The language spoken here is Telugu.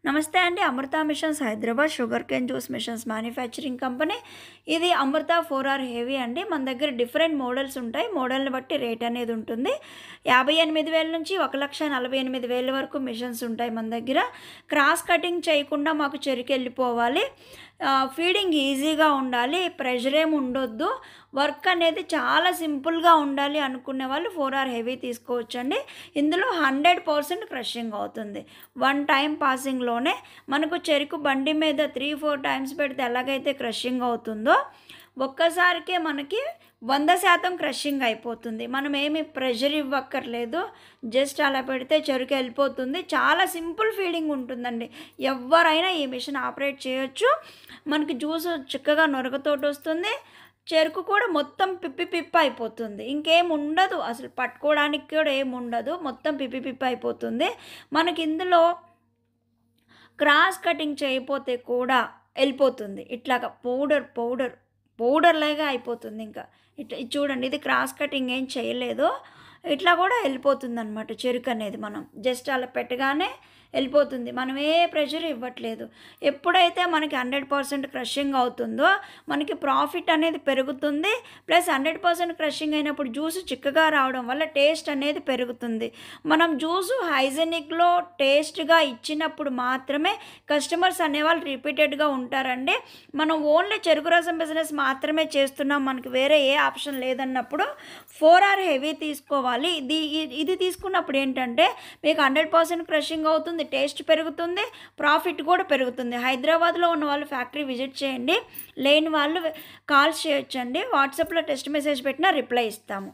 నమస్తే అండి. Amrita machines Hyderabad sugar cane juice machines manufacturing company. ఇది అమృత 4R హెవీ అండి. మన దగ్గర డిఫరెంట్ మోడల్స్ ఉంటాయి. మోడల్ని బట్టి రేట్ అనేది ఉంటుంది. 58,000 నుంచి 1,48,000 వరకు మిషన్స్ ఉంటాయి మన దగ్గర. క్రాస్ కటింగ్ చేయకుండా మాకు చెరుకెళ్ళిపోవాలి. ఫీడింగ్ ఈజీగా ఉండాలి, ప్రెషర్ ఏమి ఉండొద్దు, వర్క్ అనేది చాలా సింపుల్గా ఉండాలి అనుకునే వాళ్ళు 4R హెవీ తీసుకోవచ్చండి. ఇందులో 100% క్రషింగ్ అవుతుంది. 1 టైం పాసింగ్లోనే మనకు చెరుకు బండి మీద 3-4 టైమ్స్ పెడితే ఎలాగైతే క్రషింగ్ అవుతుందో ఒక్కసారికే మనకి 100% క్రషింగ్ అయిపోతుంది. మనం ఏమి ప్రెషర్ ఇవ్వక్కర్లేదు, జస్ట్ అలా పెడితే చెరుకు వెళ్ళిపోతుంది. చాలా సింపుల్ ఫీడింగ్ ఉంటుందండి. ఎవరైనా ఈ మిషన్ ఆపరేట్ చేయొచ్చు. మనకి జ్యూస్ చిక్కగా నొరగతోటి వస్తుంది. చెరుకు కూడా మొత్తం పిప్పి అయిపోతుంది. ఇంకేం ఉండదు, అసలు పట్టుకోవడానికి కూడా ఏమి ఉండదు, మొత్తం పిప్పి అయిపోతుంది. మనకి ఇందులో క్రాస్ కటింగ్ చేయకపోతే కూడా వెళ్ళిపోతుంది. ఇట్లాగా పౌడర్ లాగా అయిపోతుంది. ఇంకా ఇట్లా చూడండి, ఇది క్రాస్ కటింగ్ ఏం చేయలేదు, ఇట్లా కూడా వెళ్ళిపోతుంది అనమాట. చెరుకు అనేది మనం జస్ట్ అలా పెట్టగానే వెళ్ళిపోతుంది. మనం ఏ ప్రెషర్ ఇవ్వట్లేదు. ఎప్పుడైతే మనకి 100% క్రషింగ్ అవుతుందో మనకి ప్రాఫిట్ అనేది పెరుగుతుంది. ప్లస్ 100% క్రషింగ్ అయినప్పుడు జ్యూస్ చిక్కగా రావడం వల్ల టేస్ట్ అనేది పెరుగుతుంది. మనం జ్యూసు హైజెనిక్లో టేస్ట్గా ఇచ్చినప్పుడు మాత్రమే కస్టమర్స్ అనేవాళ్ళు రిపీటెడ్గా ఉంటారండి. మనం ఓన్లీ చెరుకు రసం బిజినెస్ మాత్రమే చేస్తున్నాం, మనకి వేరే ఏ ఆప్షన్ లేదన్నప్పుడు 4R హెవీ తీసుకోవాలి. ఇది తీసుకున్నప్పుడు ఏంటంటే మీకు 100% క్రషింగ్ అవుతుంది, టేస్ట్ పెరుగుతుంది, ప్రాఫిట్ కూడా పెరుగుతుంది. హైదరాబాద్లో ఉన్న వాళ్ళు ఫ్యాక్టరీ విజిట్ చేయండి, లేని వాళ్ళు కాల్స్ చేయొచ్చండి. వాట్సాప్లో టెక్స్ట్ మెసేజ్ పెట్టినా రిప్లై ఇస్తాము.